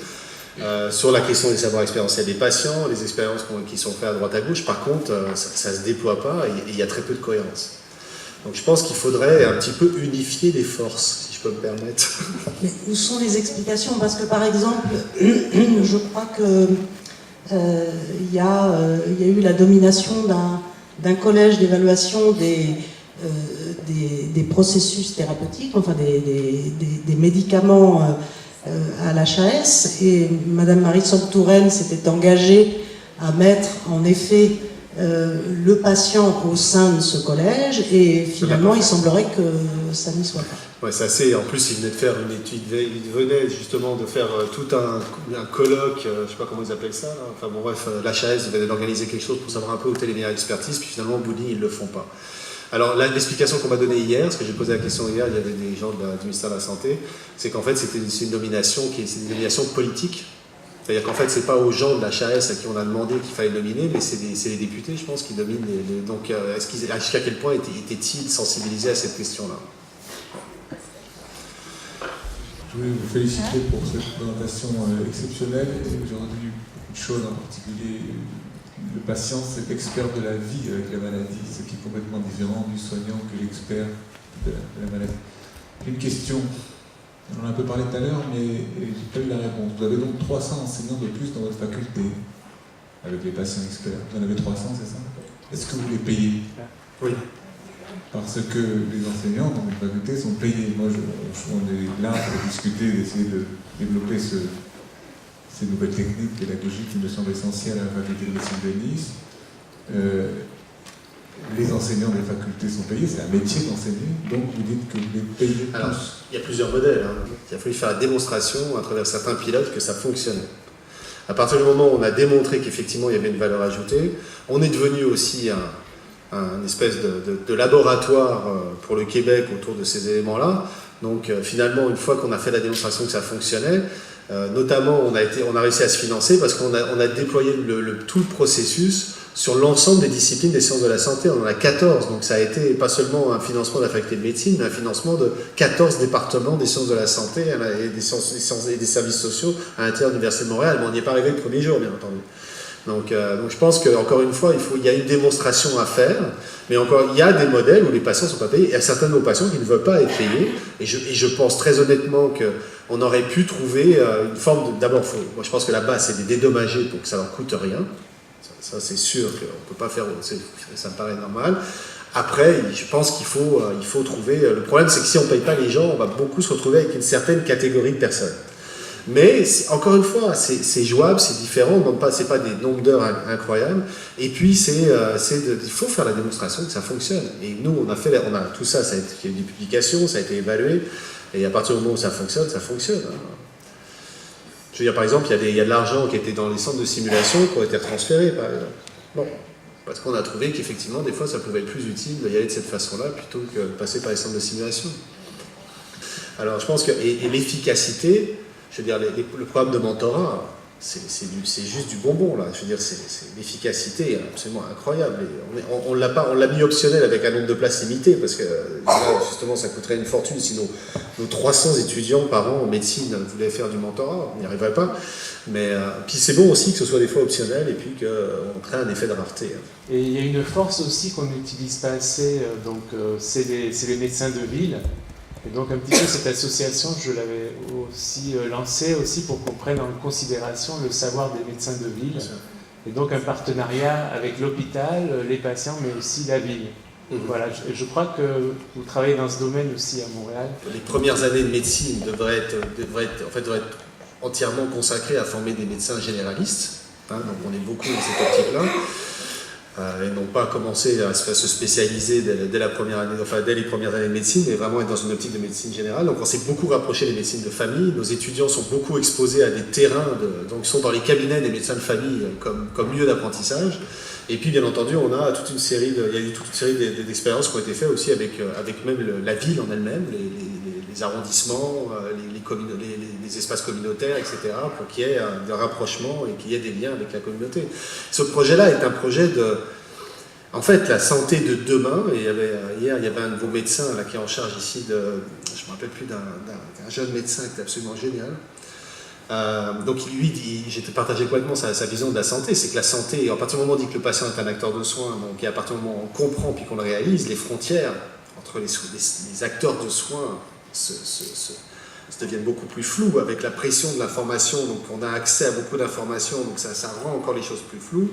Sur la question des savoirs expérientiels des patients, les expériences qui sont faites à droite à gauche, par contre, ça ne se déploie pas et il y a très peu de cohérence. Donc je pense qu'il faudrait un petit peu unifier les forces, si je peux me permettre. Mais où sont les explications? Parce que par exemple, je crois que il y a eu la domination d'un collège d'évaluation des processus thérapeutiques, enfin des médicaments à l'HAS, et Madame Marisol Touraine s'était engagée à mettre en effet le patient au sein de ce collège, et finalement il semblerait que ça n'y soit pas. Ouais, c'est assez. En plus, il venait de faire une étude, il venait justement de faire tout un colloque, je ne sais pas comment ils appellent ça, là. Enfin bon bref, l'HAS venait d'organiser quelque chose pour savoir un peu où étaient les meilleures expertises, puis finalement au bout de ligne, ils ne le font pas. Alors l'explication qu'on m'a donnée hier, parce que j'ai posé la question hier, il y avait des gens du ministère de la Santé, c'est qu'en fait c'est une nomination politique. C'est-à-dire qu'en fait, c'est pas aux gens de la HAS à qui on a demandé qu'il fallait nominer, mais c'est les députés, je pense, qui dominent donc, jusqu'à quel point étaient-ils sensibilisés à cette question-là? Je voulais vous féliciter pour cette présentation exceptionnelle. J'ai entendu beaucoup de choses, en particulier le patient, c'est l'expert de la vie avec la maladie, ce qui est complètement différent du soignant que l'expert de la maladie. J'ai une question. On en a un peu parlé tout à l'heure, mais je n'ai pas eu la réponse. Vous avez donc 300 enseignants de plus dans votre faculté, avec les patients experts. Vous en avez 300, c'est ça? Est-ce que vous les payez? Oui. Parce que les enseignants dans votre faculté sont payés. Moi, on est là pour discuter, d'essayer de développer ces nouvelles techniques pédagogiques qui me semblent essentielles à la faculté de médecine de Nice. Les enseignants des facultés sont payés, c'est un métier d'enseigner, donc vous dites que vous les payez tous. Alors, il y a plusieurs modèles. Il a fallu faire la démonstration à travers certains pilotes que ça fonctionnait. À partir du moment où on a démontré qu'effectivement il y avait une valeur ajoutée, on est devenu aussi un espèce de laboratoire pour le Québec autour de ces éléments-là. Donc finalement, une fois qu'on a fait la démonstration que ça fonctionnait, notamment on a réussi à se financer parce qu'on a déployé tout le processus sur l'ensemble des disciplines des sciences de la santé. On en a 14, donc ça a été pas seulement un financement de la faculté de médecine, mais un financement de 14 départements des sciences de la santé et des services sociaux à l'intérieur de l'Université de Montréal. Mais on n'y est pas arrivé le premier jour, bien entendu. Donc je pense qu'encore une fois, il y a une démonstration à faire, mais il y a des modèles où les patients ne sont pas payés. Il y a certains de nos patients qui ne veulent pas être payés, et je pense très honnêtement qu'on aurait pu trouver une forme de... D'abord, moi je pense que la base, c'est de les dédommager pour que ça ne leur coûte rien. Ça c'est sûr qu'on ne peut pas faire, ça me paraît normal. Après, je pense qu'il faut trouver... Le problème, c'est que si on ne paye pas les gens, on va beaucoup se retrouver avec une certaine catégorie de personnes. Mais, encore une fois, c'est jouable, c'est différent, ce n'est pas des nombres d'heures incroyables. Et puis, il faut faire la démonstration que ça fonctionne. Et nous, on a tout ça, il y a eu des publications, ça a été évalué. Et à partir du moment où ça fonctionne, ça fonctionne. Je veux dire, par exemple, il y a de l'argent qui était dans les centres de simulation qui ont été transférés, par exemple. Bon, parce qu'on a trouvé qu'effectivement, des fois, ça pouvait être plus utile d'y aller de cette façon-là plutôt que de passer par les centres de simulation. Alors, je pense que... Et l'efficacité... Je veux dire, le programme de mentorat, c'est juste du bonbon, là. Je veux dire, l'efficacité est absolument incroyable. Et on l'a mis optionnel avec un nombre de places limité, parce que là, justement, ça coûterait une fortune si nos 300 étudiants par an en médecine voulaient faire du mentorat. On n'y arriverait pas. Mais puis c'est bon aussi que ce soit des fois optionnel et puis qu'on crée un effet de rareté. Et il y a une force aussi qu'on n'utilise pas assez, c'est les médecins de ville. Et donc un petit peu cette association, je l'avais aussi lancée aussi pour qu'on prenne en considération le savoir des médecins de ville. Et donc un partenariat avec l'hôpital, les patients, mais aussi la ville. Voilà, je crois que vous travaillez dans ce domaine aussi à Montréal. Les premières années de médecine devraient être entièrement consacrées à former des médecins généralistes. Donc on est beaucoup dans cette optique-là. Et non pas commencer à se spécialiser dès la première année, enfin dès les premières années de médecine, mais vraiment être dans une optique de médecine générale. Donc on s'est beaucoup rapproché des médecines de famille. Nos étudiants sont beaucoup exposés à des terrains, donc sont dans les cabinets des médecins de famille comme lieu d'apprentissage. Et puis bien entendu, il y a eu toute une série d'expériences qui ont été faites aussi avec même la ville en elle-même, les arrondissements, les espaces communautaires, etc., pour qu'il y ait un rapprochement et qu'il y ait des liens avec la communauté. Ce projet-là est un projet de... En fait, la santé de demain, et hier, il y avait un nouveau médecin là, qui est en charge ici je ne me rappelle plus d'un jeune médecin qui est absolument génial. Donc lui, j'ai partagé complètement sa vision de la santé, c'est que la santé, à partir du moment où on dit que le patient est un acteur de soins, donc à partir du moment où on comprend puis qu'on le réalise, les frontières entre les acteurs de soins se deviennent beaucoup plus floues avec la pression de l'information, donc on a accès à beaucoup d'informations, donc ça rend encore les choses plus floues.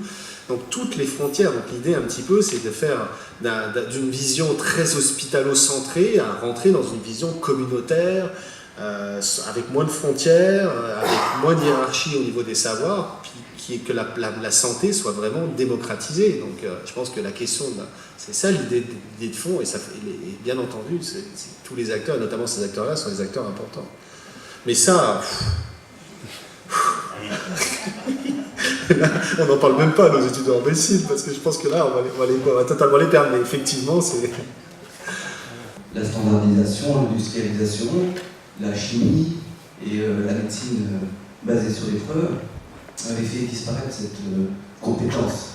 Donc toutes les frontières, donc l'idée un petit peu, c'est de faire d'une vision très hospitalo-centrée à rentrer dans une vision communautaire, avec moins de frontières, avec moins de hiérarchie au niveau des savoirs, puis que la santé soit vraiment démocratisée. Donc je pense que la question, c'est ça l'idée de fond, et bien entendu, tous les acteurs, et notamment ces acteurs-là, sont des acteurs importants. Mais ça... Là, on n'en parle même pas à nos étudiants en médecine, parce que je pense que là, on va totalement les perdre, mais effectivement, c'est... La standardisation, l'industrialisation, la chimie et la médecine basée sur les preuves avaient fait disparaître cette compétence.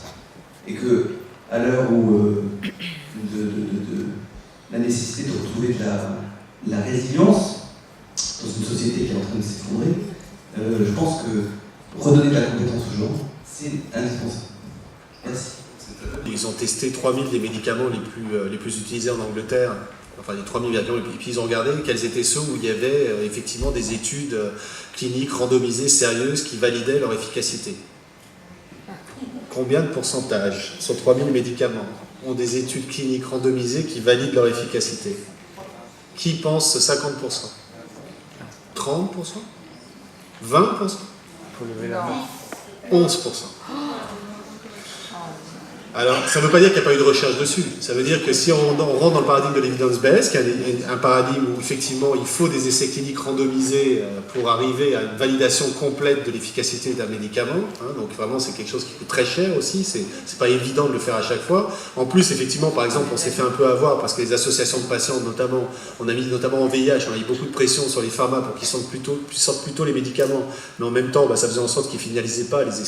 Et que, à l'heure où la nécessité de retrouver de la résilience dans une société qui est en train de s'effondrer, je pense que redonner de la compétence aux gens, c'est indispensable. Merci. Ils ont testé 3000 des médicaments les plus utilisés en Angleterre, enfin les 3000 médicaments, et puis ils ont regardé quels étaient ceux où il y avait effectivement des études cliniques randomisées sérieuses qui validaient leur efficacité. Combien de pourcentage sur 3000 médicaments ont des études cliniques randomisées qui valident leur efficacité? Qui pense 50%? 30%? 20%? Faut lever la main. 11%. Alors, ça ne veut pas dire qu'il n'y a pas eu de recherche dessus. Ça veut dire que si on rentre dans le paradigme de l'evidence-based, qui est un paradigme où effectivement il faut des essais cliniques randomisés pour arriver à une validation complète de l'efficacité d'un médicament, donc vraiment c'est quelque chose qui coûte très cher aussi, c'est pas évident de le faire à chaque fois. En plus, effectivement, par exemple, on s'est fait un peu avoir parce que les associations de patients, notamment, on a mis notamment en VIH, on a mis beaucoup de pression sur les pharma pour qu'ils sortent plutôt les médicaments, mais en même temps, ça faisait en sorte qu'ils ne finalisaient pas les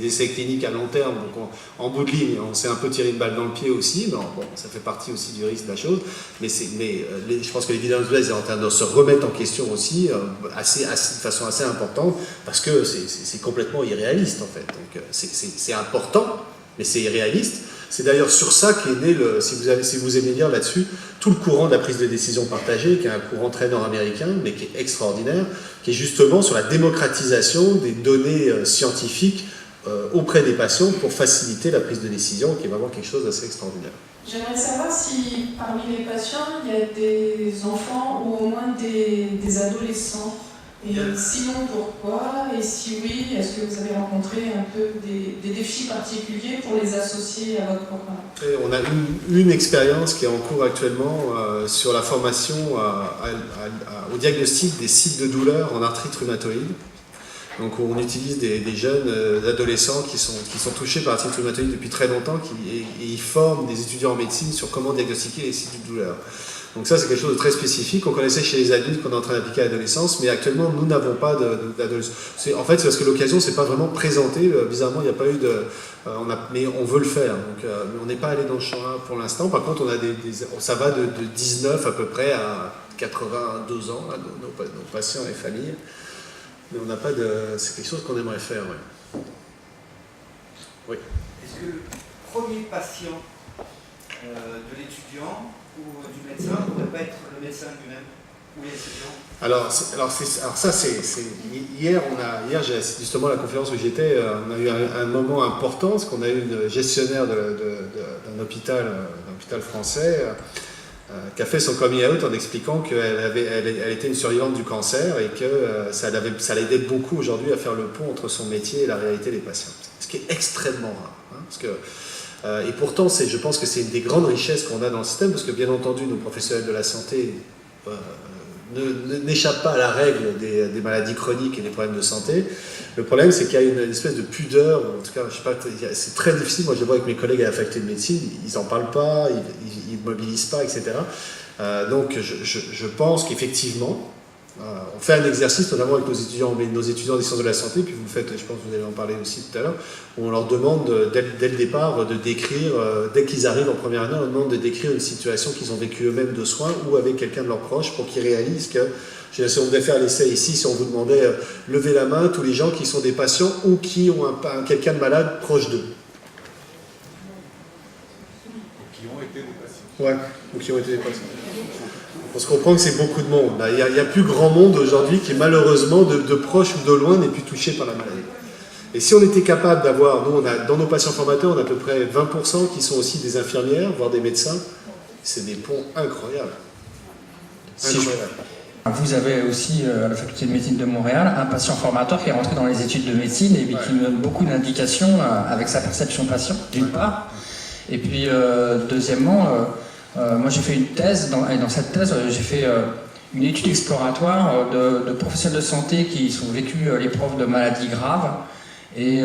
essais cliniques à long terme, donc en bout de ligne, on s'est un peu tiré une balle dans le pied aussi, bon, ça fait partie aussi du risque de la chose, mais je pense que l'évidence-based est en train de se remettre en question aussi, de façon assez importante, parce que c'est complètement irréaliste en fait. Donc c'est important, mais c'est irréaliste. C'est d'ailleurs sur ça qu'est né, si vous aimez lire là-dessus, tout le courant de la prise de décision partagée, qui est un courant très nord-américain, mais qui est extraordinaire, qui est justement sur la démocratisation des données scientifiques auprès des patients pour faciliter la prise de décision, qui est vraiment quelque chose d'assez extraordinaire. J'aimerais savoir si parmi les patients, il y a des enfants ou au moins des adolescents. Et sinon, pourquoi? Et si oui, est-ce que vous avez rencontré un peu des défis particuliers pour les associer à votre programme? Et on a une expérience qui est en cours actuellement sur la formation au diagnostic des sites de douleur en arthrite rhumatoïde. Donc on utilise des jeunes adolescents qui sont touchés par l'arthrite rhumatoïde depuis très longtemps et ils forment des étudiants en médecine sur comment diagnostiquer les sites de douleur. Donc ça c'est quelque chose de très spécifique qu'on connaissait chez les adultes qu'on est en train d'appliquer à l'adolescence, mais actuellement nous n'avons pas d'adolescents. En fait c'est parce que l'occasion s'est pas vraiment présentée, bizarrement il n'y a pas eu mais on veut le faire, donc mais on n'est pas allé dans le champ pour l'instant. Par contre on a ça va de 19 à peu près à 82 ans, là, nos patients et familles. Mais on n'a pas c'est quelque chose qu'on aimerait faire, oui. Oui. Est-ce que le premier patient de l'étudiant ou du médecin ne pourrait pas être le médecin lui-même? Alors ça, hier, j'ai justement la conférence où j'étais, on a eu un moment important, parce qu'on a eu une gestionnaire d'un hôpital français qui a fait son coming out en expliquant qu'elle était une survivante du cancer et que ça l'aidait beaucoup aujourd'hui à faire le pont entre son métier et la réalité des patients. Ce qui est extrêmement rare. Hein, parce que, et pourtant, je pense que c'est une des grandes richesses qu'on a dans le système, parce que bien entendu, nos professionnels de la santé n'échappent pas à la règle des maladies chroniques et des problèmes de santé. Le problème, c'est qu'il y a une espèce de pudeur, en tout cas, je sais pas, c'est très difficile. Moi, je le vois avec mes collègues à la faculté de médecine, ils n'en parlent pas, ils ne mobilisent pas, etc. Donc, je pense qu'effectivement, on fait un exercice, notamment avec nos étudiants des sciences de la santé, puis vous le faites, je pense que vous allez en parler aussi tout à l'heure, où on leur demande dès le départ de décrire, dès qu'ils arrivent en première année, on leur demande de décrire une situation qu'ils ont vécue eux-mêmes de soins ou avec quelqu'un de leurs proches pour qu'ils réalisent que, si on devait faire l'essai ici, si on vous demandait lever la main tous les gens qui sont des patients ou qui ont quelqu'un de malade proche d'eux. Qui ont été des patients. Ouais, ou qui ont été des patients. On se comprend que c'est beaucoup de monde. Il n'y a plus grand monde aujourd'hui qui, malheureusement, de proche ou de loin, n'est plus touché par la maladie. Et si on était capable d'avoir, nous, dans nos patients formateurs, on a à peu près 20% qui sont aussi des infirmières, voire des médecins. C'est des ponts incroyables. Vous avez aussi, à la faculté de médecine de Montréal, un patient formateur qui est rentré dans les études de médecine et qui nous donne beaucoup d'indications avec sa perception patient, d'une part. Et puis, deuxièmement, moi j'ai fait une thèse, et dans cette thèse, j'ai fait une étude exploratoire de professionnels de santé qui ont vécu l'épreuve de maladies graves. Et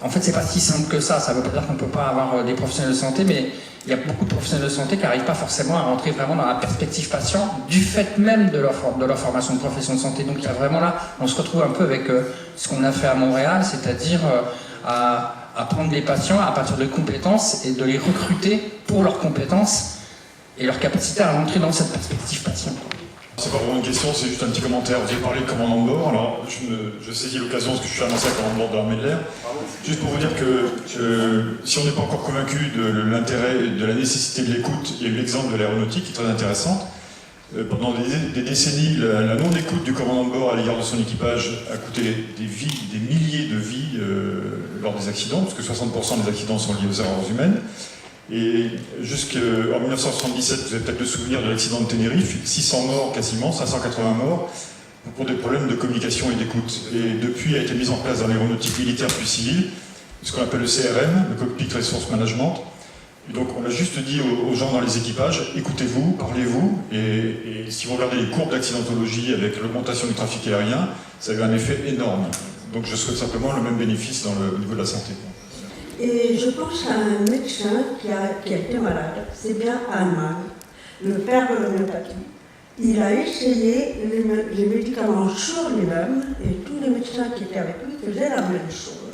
en fait, c'est pas si simple que ça. Ça veut pas dire qu'on peut pas avoir des professionnels de santé, mais il y a beaucoup de professionnels de santé qui n'arrivent pas forcément à rentrer vraiment dans la perspective patient du fait même de leur formation de profession de santé. Donc il y a vraiment là, on se retrouve un peu avec ce qu'on a fait à Montréal, c'est-à-dire à prendre les patients à partir de compétences et de les recruter pour leurs compétences et leur capacité à rentrer dans cette perspective patient. C'est pas vraiment une question, c'est juste un petit commentaire. Vous avez parlé de commandant de bord, alors je saisis l'occasion parce que je suis un ancien commandant de bord de l'armée de l'air. Juste pour vous dire que si on n'est pas encore convaincu de l'intérêt et de la nécessité de l'écoute, il y a eu l'exemple de l'aéronautique qui est très intéressante. Pendant des décennies, la non-écoute du commandant de bord à l'égard de son équipage a coûté des milliers de vies lors des accidents, parce que 60% des accidents sont liés aux erreurs humaines. Et jusqu'en 1977, vous avez peut-être le souvenir de l'accident de Tenerife, 600 morts quasiment, 580 morts, pour des problèmes de communication et d'écoute. Et depuis a été mise en place dans l'aéronautique militaire puis civile, ce qu'on appelle le CRM, le Cockpit Resource Management. Et donc on a juste dit aux gens dans les équipages, écoutez-vous, parlez-vous, et si vous regardez les courbes d'accidentologie avec l'augmentation du trafic aérien, ça a eu un effet énorme. Donc je souhaite simplement le même bénéfice au niveau de la santé. Et je pense à un médecin qui a été malade, c'est bien Hahnemann, le père de l'homéopathie. Il a essayé les médicaments sur lui-même et tous les médecins qui étaient avec lui faisaient la même chose.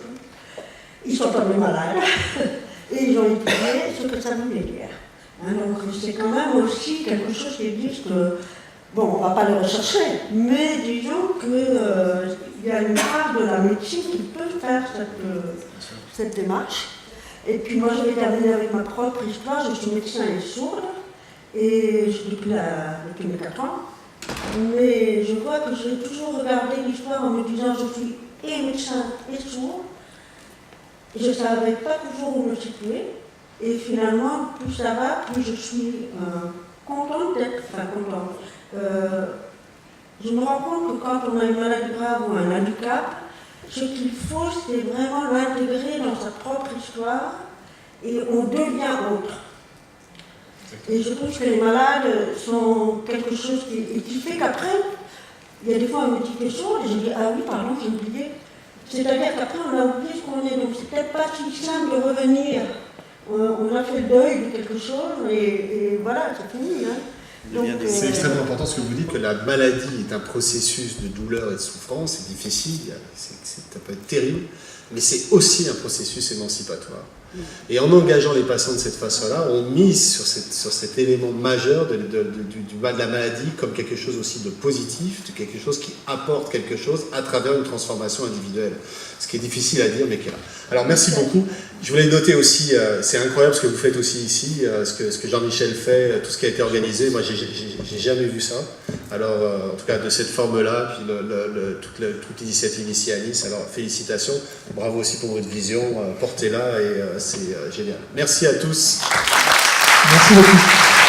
Ils sont tombés malades et ils ont étudié ce que ça voulait dire. Hein, donc c'est quand même aussi quelque chose qui existe. Bon, on ne va pas le rechercher, mais disons qu'il y a une part de la médecine qui peut faire cette démarche. Et puis moi, je vais terminer avec ma propre histoire. Je suis médecin et sourde, et depuis mes 4 ans. Mais je vois que j'ai toujours regardé l'histoire en me disant je suis et médecin et sourd. Je ne savais pas toujours où me situer. Et finalement, plus ça va, plus je suis contente d'être, contente. Je me rends compte que quand on a une maladie grave ou un handicap, ce qu'il faut, c'est vraiment l'intégrer dans sa propre histoire et on devient autre. Et je trouve que les malades sont quelque chose qui fait qu'après, il y a des fois on me dit quelque chose et je dis ah oui, pardon, j'ai oublié. C'est-à-dire qu'après on a oublié ce qu'on est, donc c'est peut-être pas si simple de revenir. On a fait le deuil de quelque chose et voilà, c'est fini. Hein. C'est extrêmement important ce que vous dites, que la maladie est un processus de douleur et de souffrance, c'est difficile, ça peut être terrible, mais c'est aussi un processus émancipatoire. Et en engageant les patients de cette façon-là, on mise sur cet élément majeur de la maladie comme quelque chose aussi de positif, de quelque chose qui apporte quelque chose à travers une transformation individuelle. Ce qui est difficile à dire, mais qui est là. Alors merci beaucoup. Je voulais noter aussi, c'est incroyable ce que vous faites aussi ici, ce que Jean-Michel fait, tout ce qui a été organisé. Moi, j'ai jamais vu ça. Alors, en tout cas, de cette forme-là, puis toute l'initiative ici à Nice. Alors, félicitations. Bravo aussi pour votre vision. Portez-la et c'est génial. Merci à tous. Merci beaucoup.